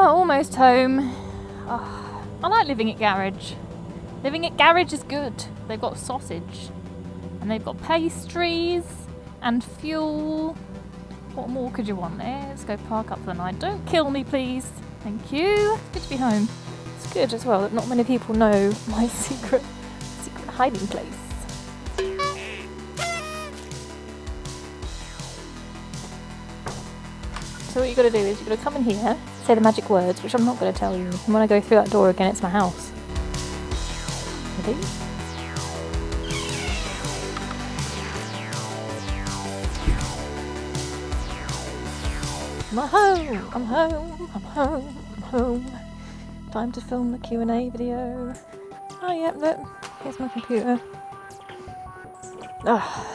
Almost home. Oh, I like living at Garage. Living at Garage is good. They've got sausage and they've got pastries and fuel. What more could you want there? Let's go park up for the night. Don't kill me, please. Thank you. It's good to be home. It's good as well that not many people know my secret hiding place. So what you got to do is you've got to come in here, say the magic words, which I'm not going to tell you. And when I go through that door again, it's my house. Ready? I'm home, I'm home, I'm home, I'm home. Time to film the Q&A video. Oh yeah, look, here's my computer. Ah.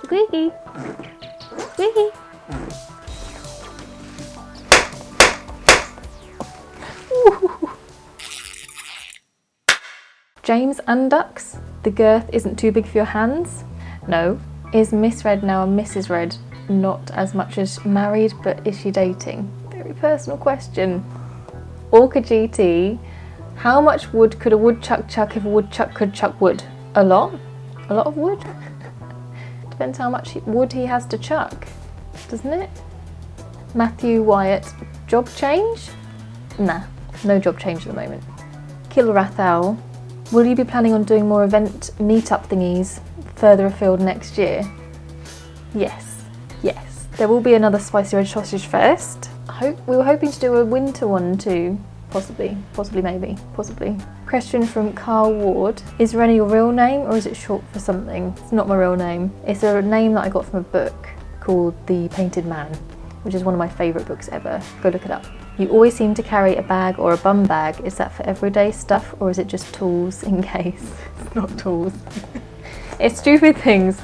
Squeaky! Squeaky! James Undux, the girth isn't too big for your hands? No. Is Miss Red now a Mrs. Red? Not as much as married, but is she dating? Very personal question. Orca GT, how much wood could a woodchuck chuck if a woodchuck could chuck wood? A lot? A lot of wood? Depends how much wood he has to chuck, doesn't it? Matthew Wyatt, job change? Nah, no job change at the moment. Kilrathal, will you be planning on doing more event meet-up thingies further afield next year? Yes, yes. There will be another Spicy Red Sausage Fest. We were hoping to do a winter one too. Possibly, maybe, possibly. Question from Carl Ward. Is Renna your real name or is it short for something? It's not my real name. It's a name that I got from a book called The Painted Man, which is one of my favourite books ever. Go look it up. You always seem to carry a bag or a bum bag. Is that for everyday stuff or is it just tools in case? It's not tools. It's stupid things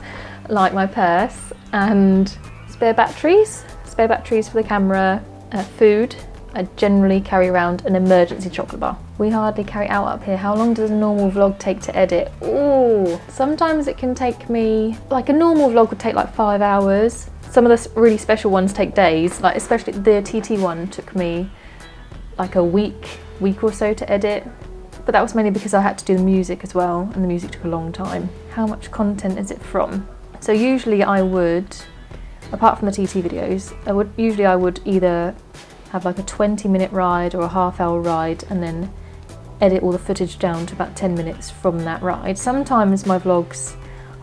like my purse and spare batteries for the camera, food. I generally carry around an emergency chocolate bar. We hardly carry out up here. How long does a normal vlog take to edit? Ooh, sometimes it can take me, like a normal vlog would take like 5 hours. Some of the really special ones take days, like especially the TT one took me like a week or so to edit. But that was mainly because I had to do the music as well, and the music took a long time. How much content is it from? So usually I would, apart from the TT videos, I would either have like a 20-minute ride or a half-hour ride and then edit all the footage down to about 10 minutes from that ride. Sometimes my vlogs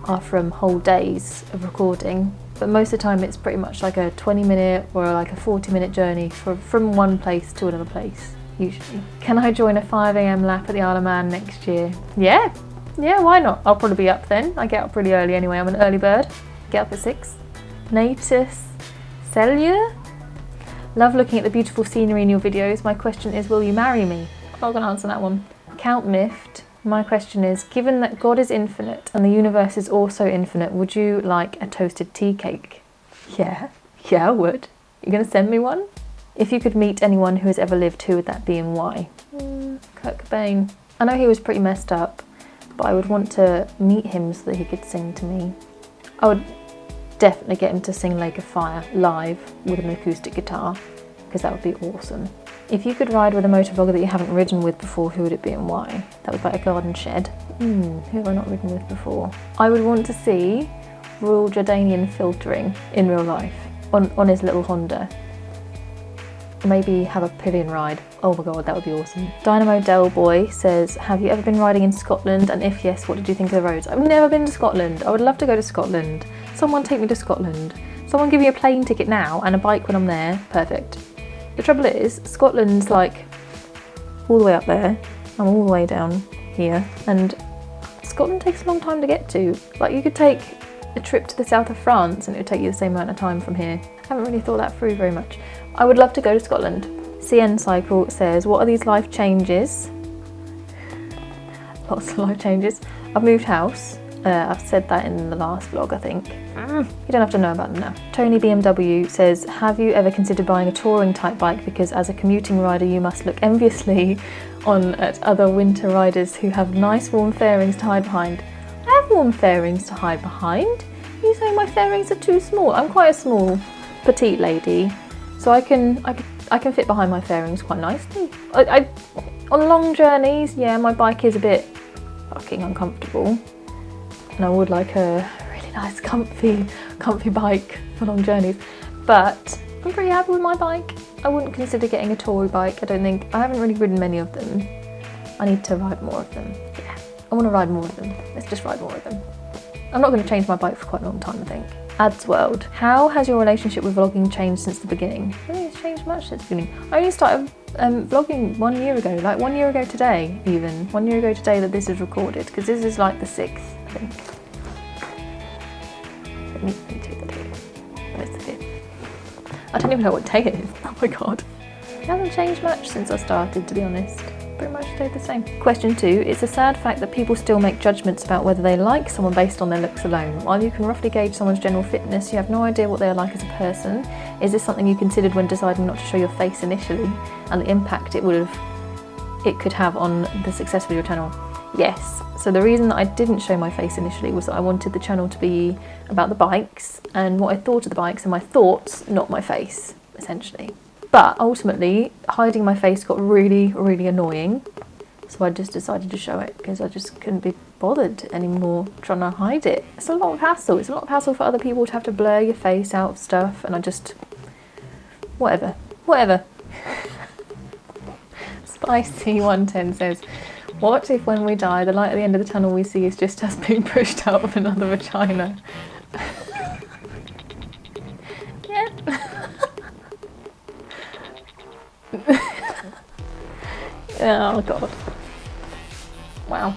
are from whole days of recording, but most of the time it's pretty much like a 20-minute or like a 40-minute journey from one place to another place, usually. Can I join a 5 AM lap at the Isle of Man next year? Yeah, why not? I'll probably be up then. I get up pretty early anyway, I'm an early bird. Get up at 6. Natus Cellular? Love looking at the beautiful scenery in your videos. My question is, will you marry me? I'm not going to answer that one. Count Miffed. My question is, given that God is infinite and the universe is also infinite, would you like a toasted tea cake? Yeah, I would. You going to send me one? If you could meet anyone who has ever lived, who would that be and why? Kurt Cobain. I know he was pretty messed up, but I would want to meet him so that he could sing to me. I would definitely get him to sing Lake of Fire live with an acoustic guitar, because that would be awesome. If you could ride with a motovlogger that you haven't ridden with before, who would it be and why? That would be a garden shed. Who have I not ridden with before? I would want to see Royal Jordanian filtering in real life on his little Honda. Maybe have a pillion ride. Oh my god, that would be awesome. Dynamo Del Boy says, have you ever been riding in Scotland? And if yes, what did you think of the roads? I've never been to Scotland. I would love to go to Scotland. Someone take me to Scotland. Someone give me a plane ticket now and a bike when I'm there. Perfect. The trouble is, Scotland's like all the way up there. I'm all the way down here. And Scotland takes a long time to get to. Like, you could take a trip to the south of France and it would take you the same amount of time from here. I haven't really thought that through very much. I would love to go to Scotland. CN Cycle says, what are these life changes? Lots of life changes. I've moved house. I've said that in the last vlog, I think. You don't have to know about them now. Tony BMW says, have you ever considered buying a touring type bike, because as a commuting rider you must look enviously on at other winter riders who have nice warm fairings to hide behind. I have warm fairings to hide behind. You say my fairings are too small. I'm quite a small, petite lady, so I can fit behind my fairings quite nicely. On long journeys, yeah, my bike is a bit fucking uncomfortable, and I would like a really nice comfy bike for long journeys, but I'm pretty happy with my bike. I wouldn't consider getting a touring bike. I haven't really ridden many of them. I need to ride more of them. Yeah, I want to ride more of them. Let's just ride more of them. I'm not going to change my bike for quite a long time, I think. Ads World, how has your relationship with vlogging changed since the beginning? I don't think it's changed much since the beginning. I only started vlogging 1 year ago, like 1 year ago today even. 1 year ago today that this is recorded, because this is like the 6th, I think. Let me take the date. Where's the 5th? I don't even know what day it is. Oh my god. It hasn't changed much since I started, to be honest. Pretty much stayed the same. Question 2. It's a sad fact that people still make judgments about whether they like someone based on their looks alone. While you can roughly gauge someone's general fitness, you have no idea what they are like as a person. Is this something you considered when deciding not to show your face initially, and the impact it could have on the success of your channel? Yes. So the reason that I didn't show my face initially was that I wanted the channel to be about the bikes and what I thought of the bikes and my thoughts, not my face, essentially. But ultimately, hiding my face got really, really annoying. So I just decided to show it because I just couldn't be bothered anymore trying to hide it. It's a lot of hassle. It's a lot of hassle for other people to have to blur your face out of stuff, and I just... whatever. Spicy110 says, what if when we die, the light at the end of the tunnel we see is just us being pushed out of another vagina? Yeah. Oh god. Wow.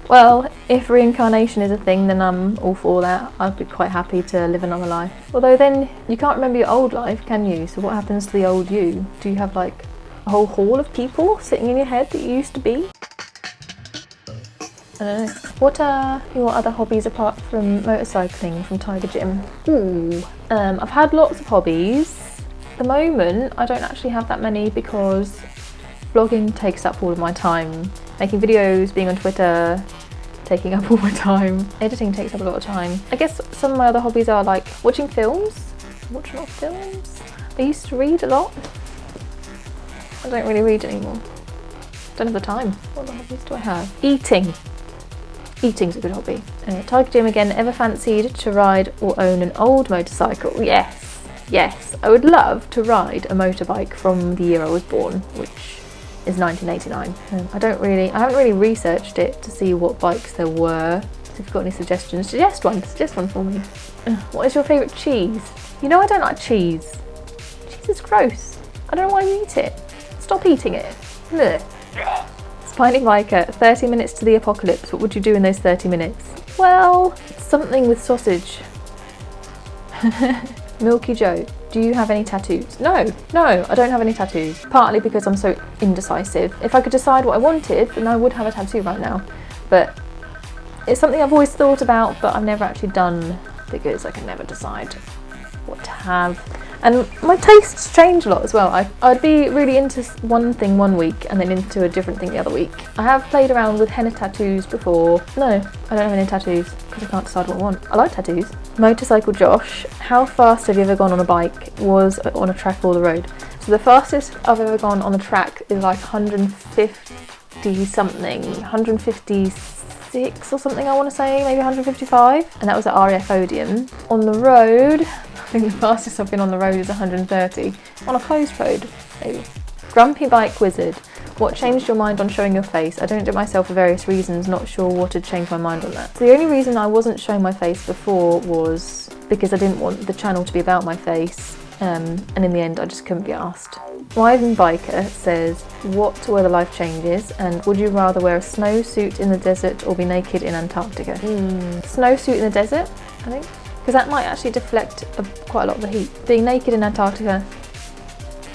Well, if reincarnation is a thing, then I'm all for that. I'd be quite happy to live another life. Although then, you can't remember your old life, can you? So what happens to the old you? Do you have like a whole hall of people sitting in your head that you used to be? I don't know. What are your other hobbies apart from motorcycling from Tiger Gym? Ooh. I've had lots of hobbies. At the moment, I don't actually have that many because vlogging takes up all of my time. Making videos, being on Twitter, taking up all my time. Editing takes up a lot of time. I guess some of my other hobbies are like watching films. Watch a lot of films. I used to read a lot. I don't really read anymore. Don't have the time. What other hobbies do I have? Eating. Eating's a good hobby. Tiger Gym again. Ever fancied to ride or own an old motorcycle? Yes. Yes, I would love to ride a motorbike from the year I was born, which is 1989. I haven't really researched it to see what bikes there were. So if you've got any suggestions, suggest one for me. What is your favourite cheese? You know I don't like cheese. Cheese is gross. I don't know why you eat it. Stop eating it. Ugh. Spiny Viker, 30 minutes to the apocalypse. What would you do in those 30 minutes? Well, something with sausage. Milky Joe, do you have any tattoos? No, I don't have any tattoos. Partly because I'm so indecisive. If I could decide what I wanted, then I would have a tattoo right now. But it's something I've always thought about, but I've never actually done because I can never decide what to have. And my tastes change a lot as well. I'd be really into one thing one week and then into a different thing the other week. I have played around with henna tattoos before. No, I don't have any tattoos because I can't decide what I want. I like tattoos. Motorcycle Josh, how fast have you ever gone on a bike? Was on a track or the road? So the fastest I've ever gone on a track is like 150 something, 156 or something I want to say, maybe 155. And that was at RAF Odeon. On the road, I think the fastest I've been on the road is 130. On a closed road, maybe. Grumpy Bike Wizard. What changed your mind on showing your face? I don't do it myself for various reasons, not sure what had changed my mind on that. So the only reason I wasn't showing my face before was because I didn't want the channel to be about my face, and in the end I just couldn't be asked. Thriving Biker says, what were the life changes and would you rather wear a snowsuit in the desert or be naked in Antarctica? Snowsuit in the desert, I think, because that might actually deflect quite a lot of the heat. Being naked in Antarctica,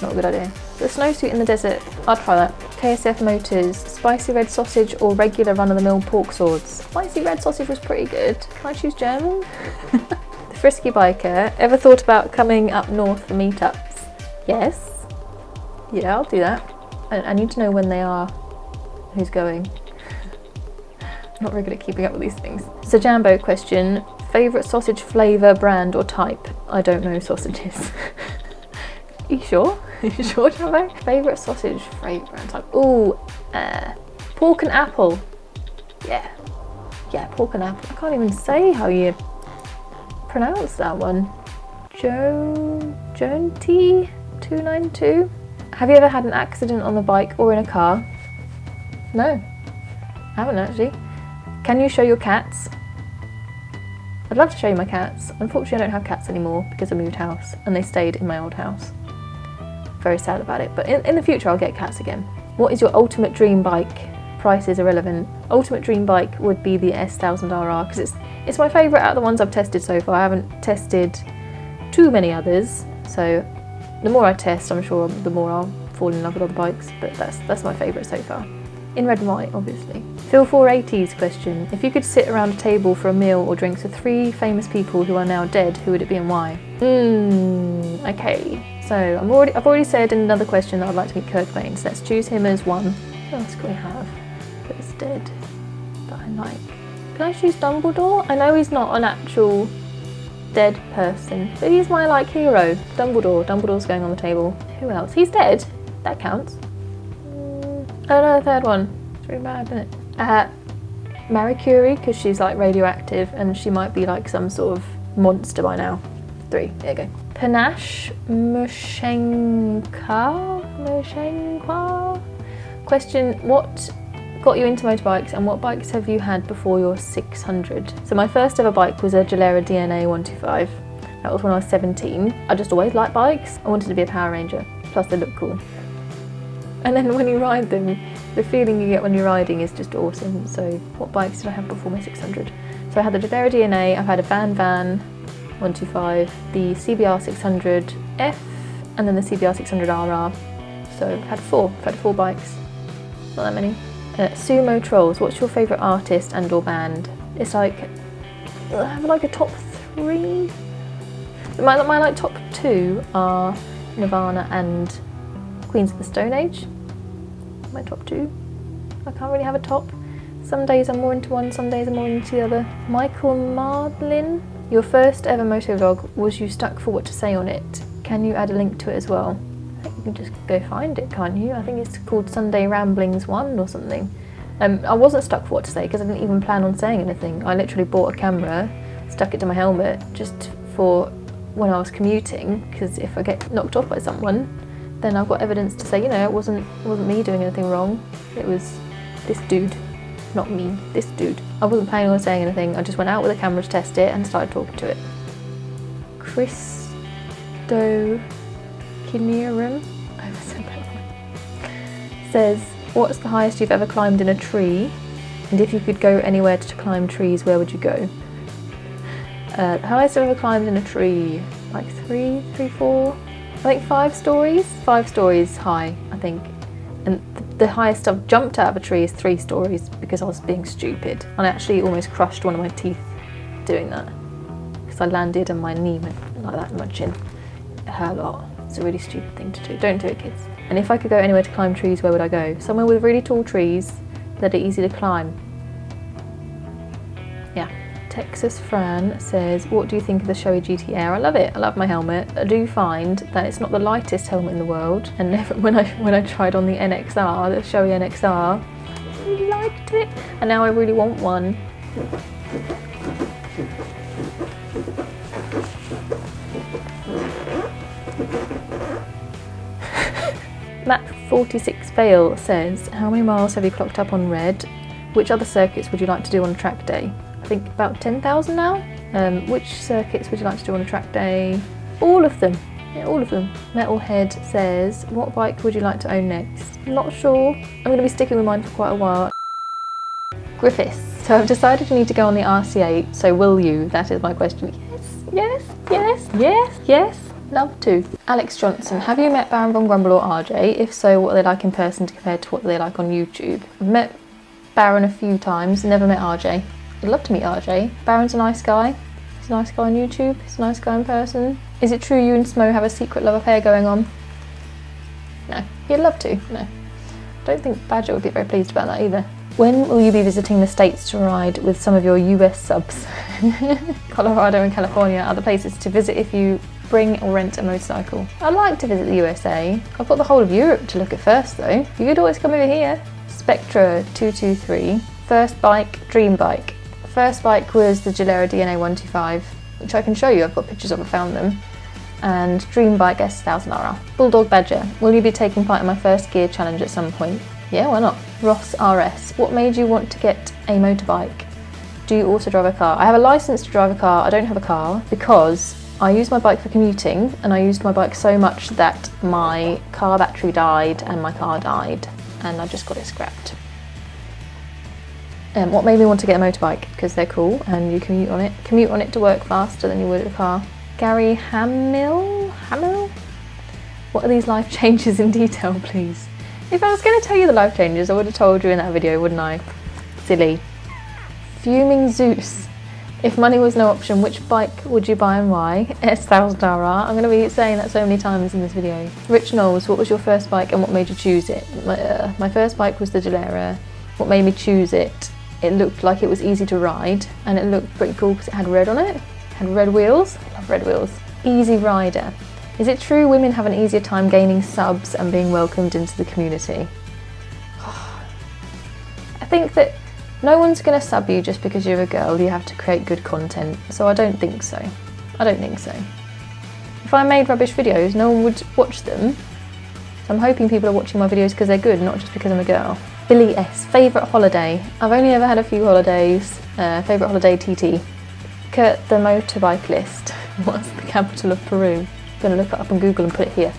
not a good idea. The snowsuit in the desert, I'd try that. KSF Motors, spicy red sausage or regular run-of-the-mill pork swords? Spicy red sausage was pretty good. Can I choose German? The Frisky Biker, ever thought about coming up north for meetups? Yes. Yeah, I'll do that. I need to know when they are, who's going. I'm not very good at keeping up with these things. So Jambo question, favourite sausage flavour, brand or type? I don't know sausages. Are you sure? Are you sure, Jambo? Favourite sausage flavour, brand, type? Ooh, pork and apple. Yeah, pork and apple. I can't even say how you pronounce that one. Joan T 292. Have you ever had an accident on the bike or in a car? No, I haven't actually. Can you show your cats? I'd love to show you my cats. Unfortunately, I don't have cats anymore because I moved house and they stayed in my old house. Very sad about it, but in the future I'll get cats again. What is your ultimate dream bike? Price is irrelevant. Ultimate dream bike would be the S1000RR because it's my favourite out of the ones I've tested so far. I haven't tested too many others, so the more I test, I'm sure the more I'll fall in love with other bikes, but that's my favourite so far. In red and white, obviously. Phil480's question, if you could sit around a table for a meal or drinks with 3 famous people who are now dead, who would it be and why? Okay, so I've already said in another question that I'd like to meet Kurt Cobain, so let's choose him as one. Who else can we have that's dead that I like? Can I choose Dumbledore? I know he's not an actual dead person, but he's my hero. Dumbledore's going on the table. Who else? He's dead. That counts. Oh no, the third one. It's really bad, isn't it? Marie Curie, because she's radioactive and she might be some sort of monster by now. 3, there you go. Panache Mushenka? Question, what got you into motorbikes and what bikes have you had before your 600? So my first ever bike was a Gilera DNA 125. That was when I was 17. I just always liked bikes. I wanted to be a Power Ranger, plus they look cool. And then when you ride them, the feeling you get when you're riding is just awesome. So what bikes did I have before my 600? So I had the Gilera DNA, I've had a Van 125, the CBR 600F, and then the CBR 600RR. So I've had 4 bikes, not that many. Sumo Trolls, what's your favourite artist and or band? It's I have a top 3. My top 2 are Nirvana and Queens of the Stone Age. My top 2. I can't really have a top. Some days I'm more into one, some days I'm more into the other. Michael Mardlin, your first ever motovlog, was you stuck for what to say on it? Can you add a link to it as well? I think you can just go find it, can't you? I think it's called Sunday Ramblings 1 or something. I wasn't stuck for what to say because I didn't even plan on saying anything. I literally bought a camera, stuck it to my helmet just for when I was commuting, because if I get knocked off by someone, then I've got evidence to say, it wasn't me doing anything wrong. It was this dude, not me, this dude. I wasn't planning on saying anything. I just went out with a camera to test it and started talking to it. Christo Kinirum, I haven't said that one, says, what's the highest you've ever climbed in a tree? And if you could go anywhere to climb trees, where would you go? The highest I've ever climbed in a tree, 3, 4, I think 5 stories. 5 stories high, I think. And the highest I've jumped out of a tree is 3 stories because I was being stupid. And I actually almost crushed one of my teeth doing that. Because I landed and my knee went like that in my chin. It hurt a lot. It's a really stupid thing to do. Don't do it, kids. And if I could go anywhere to climb trees, where would I go? Somewhere with really tall trees that are easy to climb. Yeah. Texas Fran says, what do you think of the Shoei GT Air? I love it. I love my helmet. I do find that it's not the lightest helmet in the world. And never, when I tried on the NXR, the Shoei NXR, I really liked it. And now I really want one. Matt46 Fail says, how many miles have you clocked up on Red? Which other circuits would you like to do on a track day? I think about 10,000 now. Which circuits would you like to do on a track day? All of them. Yeah, all of them. Metalhead says, what bike would you like to own next? Not sure. I'm going to be sticking with mine for quite a while. Griffiths. So I've decided you need to go on the RC8, so will you? That is my question. Yes, yes, yes, yes, yes. Love to. Alex Johnson, have you met Baron von Grumble or RJ? If so, what are they like in person compared to what they like on YouTube? I've met Baron a few times, never met RJ. I'd love to meet RJ. Baron's a nice guy. He's a nice guy on YouTube, he's a nice guy in person. Is it true you and Smo have a secret love affair going on? No. He'd love to, no. I don't think Badger would be very pleased about that either. When will you be visiting the States to ride with some of your US subs? Colorado and California are the places to visit if you bring or rent a motorcycle. I'd like to visit the USA. I've got the whole of Europe to look at first though. You could always come over here. Spectra 223. First bike, dream bike. First bike was the Gilera DNA 125, which I can show you. I've got pictures of it, I found them. And dream bike S1000RR. Bulldog Badger. Will you be taking part in my first gear challenge at some point? Yeah, why not? Ross RS. What made you want to get a motorbike? Do you also drive a car? I have a license to drive a car. I don't have a car because I use my bike for commuting, and I used my bike so much that my car battery died and my car died, and I just got it scrapped. What made me want to get a motorbike? Because they're cool and you commute on it. Commute on it to work faster than you would a car. Gary Hamill? What are these life changes in detail, please? If I was going to tell you the life changes, I would have told you in that video, wouldn't I? Silly. Fuming Zeus. If money was no option, which bike would you buy and why? S1000RR. I'm going to be saying that so many times in this video. Rich Knowles, what was your first bike and what made you choose it? My first bike was the Gilera. What made me choose it? It looked like it was easy to ride and it looked pretty cool because it had red on it. It had red wheels. I love red wheels. Easy Rider. Is it true women have an easier time gaining subs and being welcomed into the community? I think that no one's going to sub you just because you're a girl. You have to create good content. So I don't think so. I don't think so. If I made rubbish videos, no one would watch them. So I'm hoping people are watching my videos because they're good, not just because I'm a girl. Billy S. Favourite holiday? I've only ever had a few holidays. Favourite holiday TT. Kurt the motorbike list. What's the capital of Peru? I'm going to look it up on Google and put it here.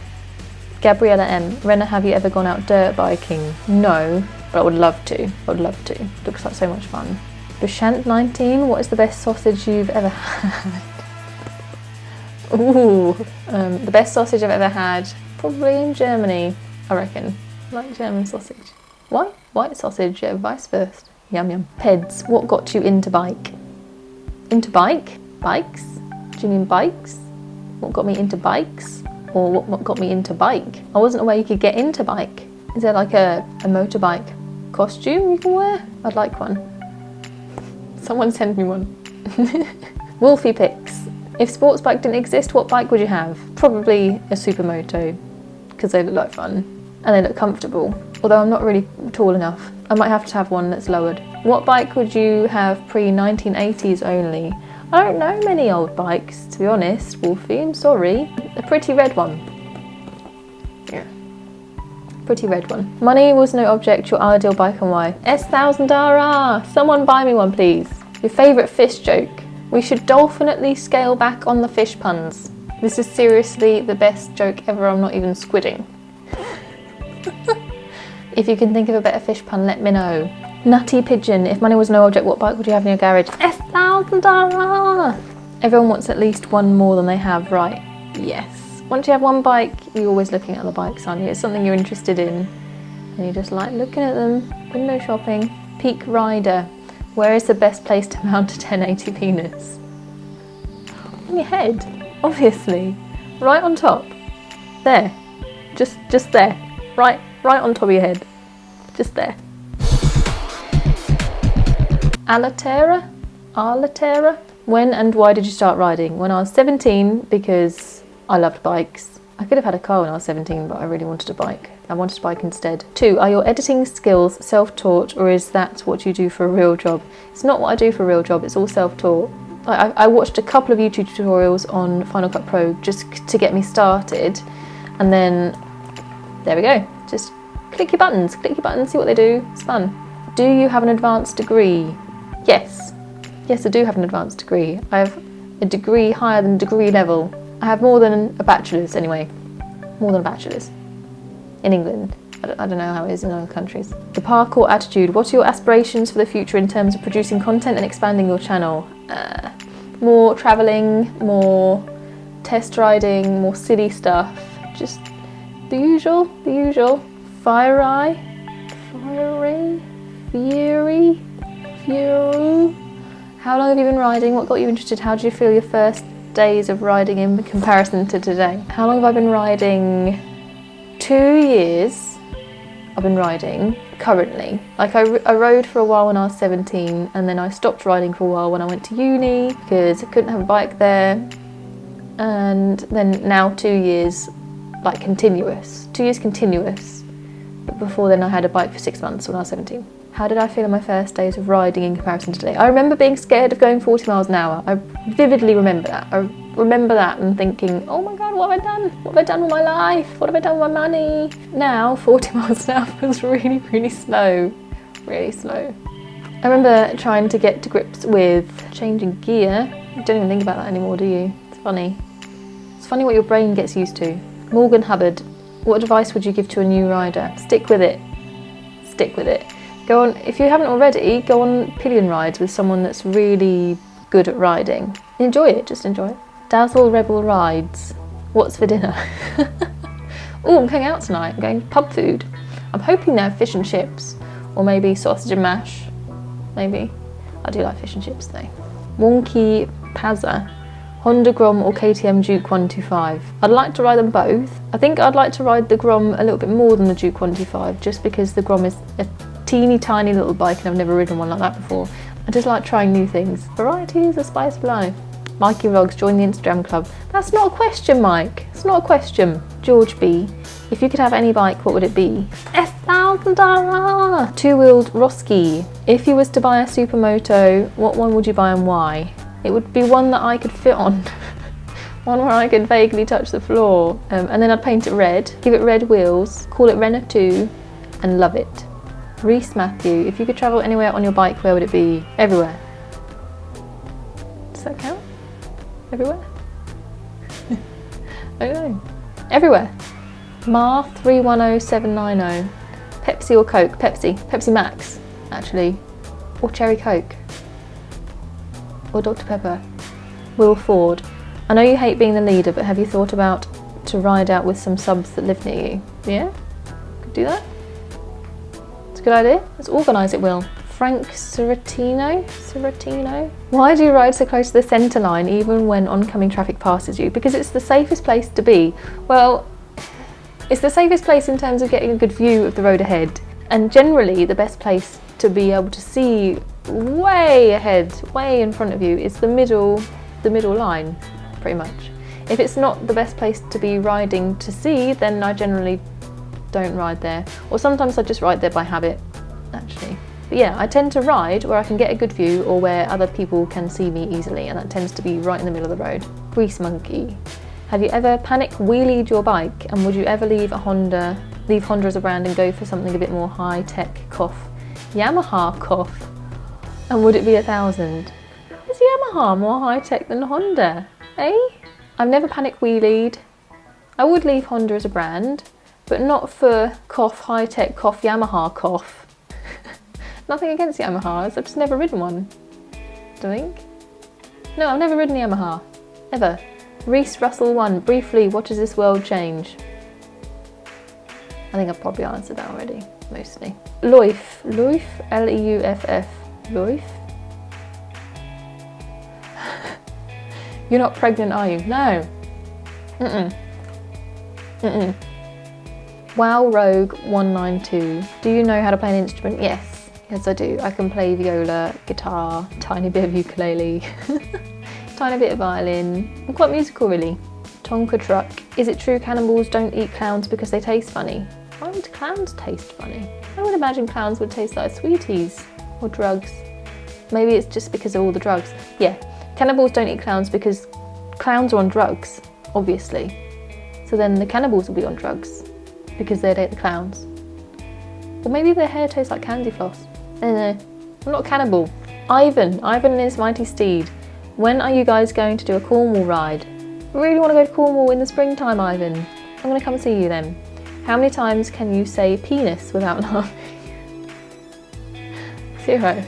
Gabriella M. Renna, have you ever gone out dirt biking? No, but I would love to. I would love to. Looks like so much fun. Bushant 19. What is the best sausage you've ever had? Ooh. The best sausage I've ever had? Probably in Germany, I reckon. I like German sausage. What? White sausage, yeah, vice versa. Yum yum. Peds, what got you into bike? Into bike? Bikes? Do you mean bikes? What got me into bikes? Or what got me into bike? I wasn't aware you could get into bike. Is there like a motorbike costume you can wear? I'd like one. Someone send me one. Wolfie Picks. If sports bike didn't exist, what bike would you have? Probably a supermoto, because they look like fun and they look comfortable. Although I'm not really tall enough. I might have to have one that's lowered. What bike would you have pre-1980s only? I don't know many old bikes, to be honest, Wolfie, I'm sorry. A pretty red one. Yeah. Pretty red one. Money was no object, your ideal bike and why? S1000RR! Someone buy me one, please. Your favourite fish joke? We should definitely scale back on the fish puns. This is seriously the best joke ever, I'm not even squidding. If you can think of a better fish pun, let me know. Nutty Pigeon, if money was no object, what bike would you have in your garage? S1000RR! Everyone wants at least one more than they have, right? Yes. Once you have one bike, you're always looking at other bikes, aren't you? It's something you're interested in, and you just like looking at them. Window shopping. Peak Rider, where is the best place to mount a 1080 penis? On your head, obviously. Right on top. There. Just there. Right on top of your head. Just there. Alatera? When and why did you start riding? When I was 17, because I loved bikes. I could have had a car when I was 17, but I really wanted a bike. I wanted a bike instead. 2, are your editing skills self-taught, or is that what you do for a real job? It's not what I do for a real job, it's all self-taught. I watched a couple of YouTube tutorials on Final Cut Pro just to get me started, and then there we go. Just click your buttons, see what they do, it's fun. Do you have an advanced degree? Yes, I do have an advanced degree. I have a degree higher than degree level, I have more than a bachelor's anyway. More than a bachelor's. In England. I don't know how it is in other countries. The parkour attitude. What are your aspirations for the future in terms of producing content and expanding your channel? More travelling, more test riding, more city stuff. Just the usual, the usual. Fury. How long have you been riding? What got you interested? How did you feel your first days of riding in comparison to today? How long have I been riding? 2 years I've been riding currently. Like I rode for a while when I was 17 and then I stopped riding for a while when I went to uni because I couldn't have a bike there. And then now 2 years like continuous. 2 years continuous. But before then I had a bike for 6 months when I was 17. How did I feel in my first days of riding in comparison to today? I remember being scared of going 40 miles an hour. I vividly remember that. I remember that and thinking, oh my God, what have I done? What have I done with my life? What have I done with my money? Now, 40 miles an hour feels really, really slow. Really slow. I remember trying to get to grips with changing gear. You don't even think about that anymore, do you? It's funny. It's funny what your brain gets used to. Morgan Hubbard, what advice would you give to a new rider? Stick with it. Stick with it. Go on, if you haven't already, go on pillion rides with someone that's really good at riding. Enjoy it, just enjoy it. Dazzle Rebel Rides. What's for dinner? Oh, I'm going out tonight. I'm going pub food. I'm hoping they have fish and chips, or maybe sausage and mash. Maybe. I do like fish and chips though. Wonky Pazza. Honda Grom or KTM Duke 125. I'd like to ride them both. I think I'd like to ride the Grom a little bit more than the Duke 125, just because the Grom is a teeny tiny little bike and I've never ridden one like that before. I just like trying new things. Variety is the spice of life. Mikey Vlogs, join the Instagram club. That's not a question, Mike. It's not a question. George B. If you could have any bike, what would it be? $1,000! Two-wheeled Roski. If you was to buy a supermoto, what one would you buy and why? It would be one that I could fit on. One where I could vaguely touch the floor. And then I'd paint it red, give it red wheels, call it Renna 2, and love it. Reese Matthew, if you could travel anywhere on your bike, where would it be? Everywhere. Does that count? Everywhere? I don't know. Everywhere. Mar 310790. Pepsi or Coke? Pepsi. Pepsi Max, actually. Or Cherry Coke. Or Dr. Pepper. Will Ford. I know you hate being the leader, but have you thought about to ride out with some subs that live near you? Yeah? Could do that? Good idea. Let's organise it, Will. Frank Serratino? Why do you ride so close to the centre line even when oncoming traffic passes you? Because it's the safest place to be. Well, it's the safest place in terms of getting a good view of the road ahead. And generally the best place to be able to see way ahead, way in front of you is the middle line, pretty much. If it's not the best place to be riding to see, then I generally don't ride there, or sometimes I just ride there by habit, actually. But yeah, I tend to ride where I can get a good view or where other people can see me easily, and that tends to be right in the middle of the road. Grease Monkey. Have you ever panic wheelied your bike, and would you ever leave Honda as a brand and go for something a bit more high-tech Yamaha cough? And would it be 1,000? Is Yamaha more high-tech than Honda, eh? I've never panic wheelied. I would leave Honda as a brand, but not for high-tech Yamaha cough. Nothing against Yamahas, I've just never ridden one. Do you think? No, I've never ridden Yamaha. Ever. Reese Russell 1, briefly, what does this world change? I think I've probably answered that already, mostly. Leuf, L-E-U-F-F, Leuf? You're not pregnant, are you? No. Wow Rogue 192. Do you know how to play an instrument? Yes. Yes, I do. I can play viola, guitar, tiny bit of ukulele, tiny bit of violin. I'm quite musical, really. Tonka Truck. Is it true cannibals don't eat clowns because they taste funny? Why would clowns taste funny? I would imagine clowns would taste like sweeties or drugs. Maybe it's just because of all the drugs. Yeah, cannibals don't eat clowns because clowns are on drugs, obviously. So then the cannibals will be on drugs because they'd hate the clowns. Or maybe their hair tastes like candy floss. I don't know. I'm not a cannibal. Ivan and his mighty steed. When are you guys going to do a Cornwall ride? I really want to go to Cornwall in the springtime, Ivan. I'm going to come see you then. How many times can you say penis without laughing? 0.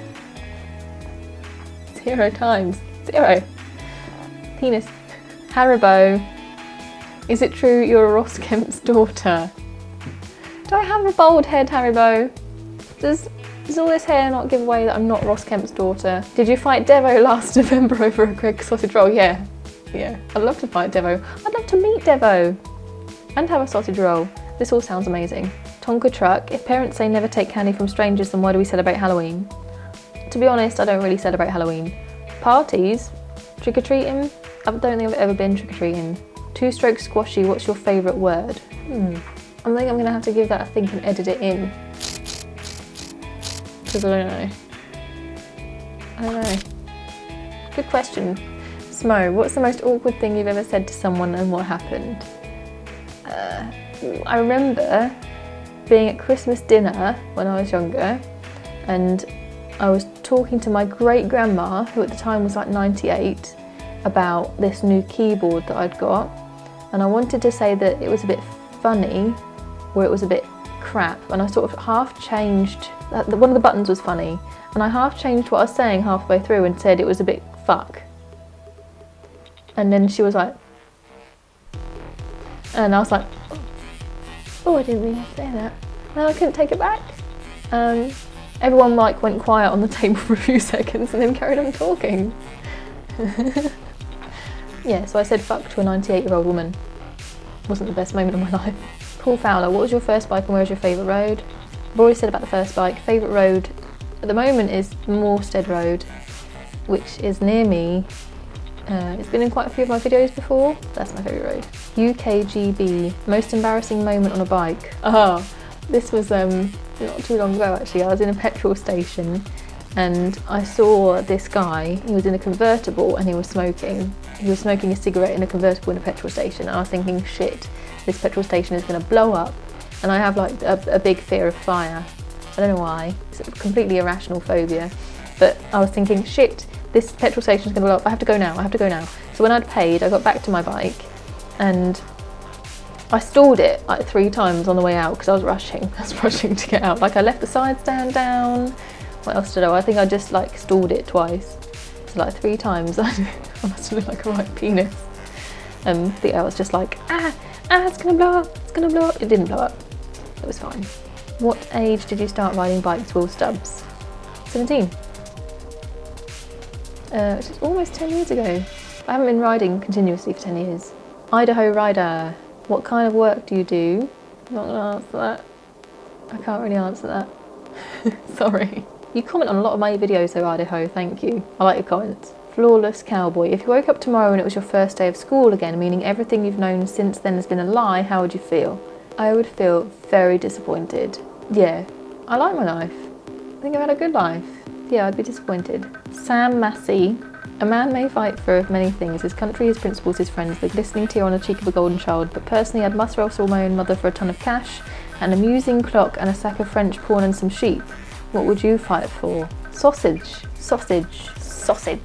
0 times. 0. Penis. Haribo. Is it true you're a Ross Kemp's daughter? Do I have a bald head, Haribo? Does all this hair not give away that I'm not Ross Kemp's daughter? Did you fight Devo last November over a Greg sausage roll? Yeah. Yeah. I'd love to fight Devo. I'd love to meet Devo. And have a sausage roll. This all sounds amazing. Tonka truck. If parents say never take candy from strangers, then why do we celebrate Halloween? To be honest, I don't really celebrate Halloween. Parties? Trick-or-treating? I don't think I've ever been trick-or-treating. Two-stroke squashy, what's your favourite word? I think I'm going to have to give that a think and edit it in. Because I don't know. Good question. Smo, what's the most awkward thing you've ever said to someone and what happened? I remember being at Christmas dinner when I was younger, and I was talking to my great-grandma, who at the time was like 98, about this new keyboard that I'd got, and I wanted to say that it was a bit funny, or it was a bit crap, and I sort of half changed, one of the buttons was funny, and I half changed what I was saying halfway through and said it was a bit fuck. And then she was like, and I was like, oh, I didn't mean to say that. No, I couldn't take it back. Everyone like went quiet on the table for a few seconds and then carried on talking. Yeah, so I said fuck to a 98-year-old woman. Wasn't the best moment of my life. Paul Fowler, what was your first bike and where's your favourite road? I've already said about the first bike. Favourite road at the moment is Morstead Road, which is near me. It's been in quite a few of my videos before. That's my favourite road. UKGB, most embarrassing moment on a bike. Oh, this was not too long ago actually. I was in a petrol station and I saw this guy. He was in a convertible and he was smoking. He was smoking a cigarette in a convertible in a petrol station, and I was thinking, shit, this petrol station is going to blow up. And I have like a big fear of fire. I don't know why. It's a completely irrational phobia. But I was thinking, shit, this petrol station is going to blow up. I have to go now. I have to go now. So when I'd paid, I got back to my bike and I stalled it like 3 times on the way out because I was rushing. I was rushing to get out. Like I left the side stand down. What else did I do? I think I just like stalled it twice. So like 3 times. I must have looked like a right penis. I was just like, it's going to blow up. It's going to blow up. It didn't blow up. It was fine. What age did you start riding bikes, Will Stubbs? 17. Which is almost 10 years ago. I haven't been riding continuously for 10 years. Idaho Rider, what kind of work do you do? I'm not gonna answer that. I can't really answer that. Sorry. You comment on a lot of my videos though, Idaho, thank you. I like your comments. Flawless Cowboy, if you woke up tomorrow and it was your first day of school again, meaning everything you've known since then has been a lie, how would you feel? I would feel very disappointed. Yeah, I like my life. I think I've had a good life. Yeah, I'd be disappointed. Sam Massey. A man may fight for many things, his country, his principles, his friends, the glistening tear on the cheek of a golden child, but personally I'd must wrestle my own mother for a ton of cash, an amusing clock and a sack of French porn and some sheep. What would you fight for? Sausage. Sausage. Sausage.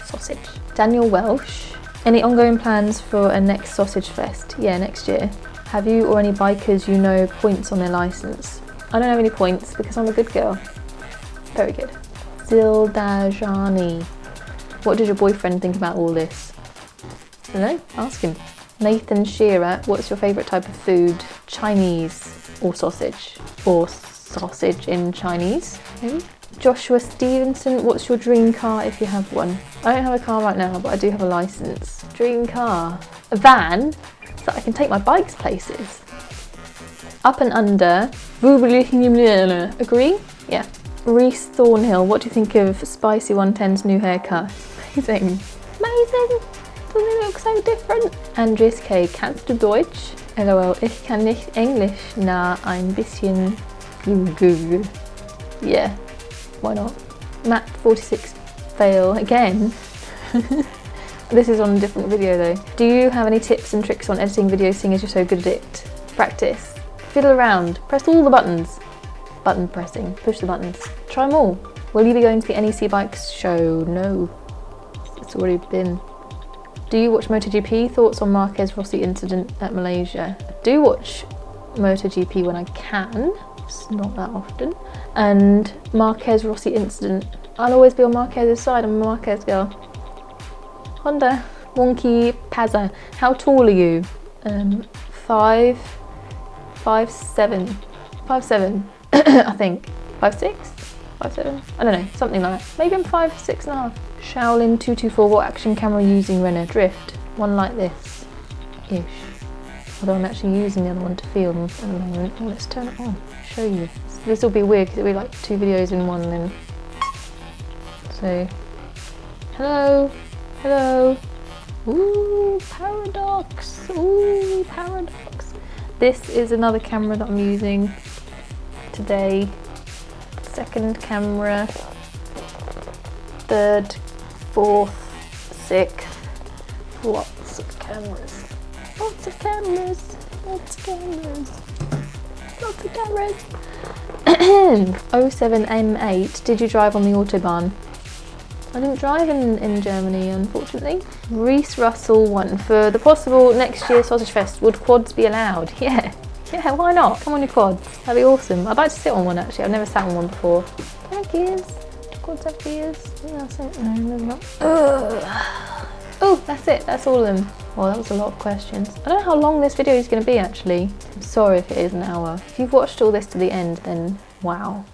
Sausage. Daniel Welsh. Any ongoing plans for a next sausage fest? Yeah, next year. Have you or any bikers you know points on their licence? I don't have any points because I'm a good girl. Very good. Zildajani. What does your boyfriend think about all this? I don't know, ask him. Nathan Shearer, what's your favourite type of food? Chinese or sausage? Or sausage in Chinese, maybe? Joshua Stevenson, what's your dream car if you have one? I don't have a car right now, but I do have a licence. Dream car. A van, so that I can take my bikes places. Up and under. Agree? Yeah. Reese Thornhill, what do you think of Spicy 110's new haircut? Amazing. Amazing! Doesn't it look so different? Andres K. Kannst du Deutsch? LOL, ich kann nicht English. Na, ein bisschen Google. Yeah, why not? Matt46 fail again. This is on a different video though. Do you have any tips and tricks on editing videos seeing as you're so good at it? Practice. Fiddle around. Press all the buttons. Button pressing. Push the buttons. Try them all. Will you be going to the NEC Bikes show? No. It's already been. Do you watch MotoGP? Thoughts on Marquez Rossi incident at Malaysia? I do watch MotoGP when I can, it's not that often. And Marquez Rossi incident, I'll always be on Marquez's side. I'm a Marquez girl. Honda. Wonky Pazza. How tall are you? 5'7", I think. 5'6", 5'7", I don't know, something like that. Maybe I'm 5'6.5". Shaolin 224. What action camera are you using, Renna? Drift. One like this, ish. Although I'm actually using the other one to film at the moment. Oh, let's turn it on. Show you. This will be weird because it'll be like 2 videos in one then. So, hello, hello. Ooh, paradox. Ooh, paradox. This is another camera that I'm using today. Second camera. Third, fourth, sixth. Lots of cameras. Lots of cameras. Lots of cameras. Lots of cameras. 07M8. Did you drive on the Autobahn? I didn't drive in Germany, unfortunately. Reese Russell 1. For the possible next year's Sausage Fest, would quads be allowed? Yeah, why not? Come on your quads. That'd be awesome. I'd like to sit on one actually. I've never sat on one before. Thank yous. Quads have gears. Yeah, that's it. No, maybe not. Oh, that's it. That's all of them. Well, that was a lot of questions. I don't know how long this video is going to be actually. I'm sorry if it is an hour. If you've watched all this to the end, then wow.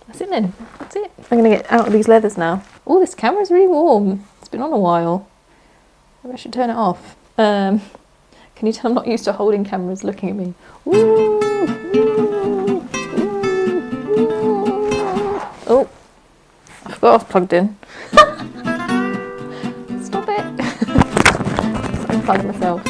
That's it then. That's it. I'm going to get out of these leathers now. Oh, this camera's really warm. It's been on a while. Maybe I should turn it off. Can you tell I'm not used to holding cameras looking at me? Ooh, ooh, ooh. Oh, I forgot I was plugged in. Stop it. Just unplug myself.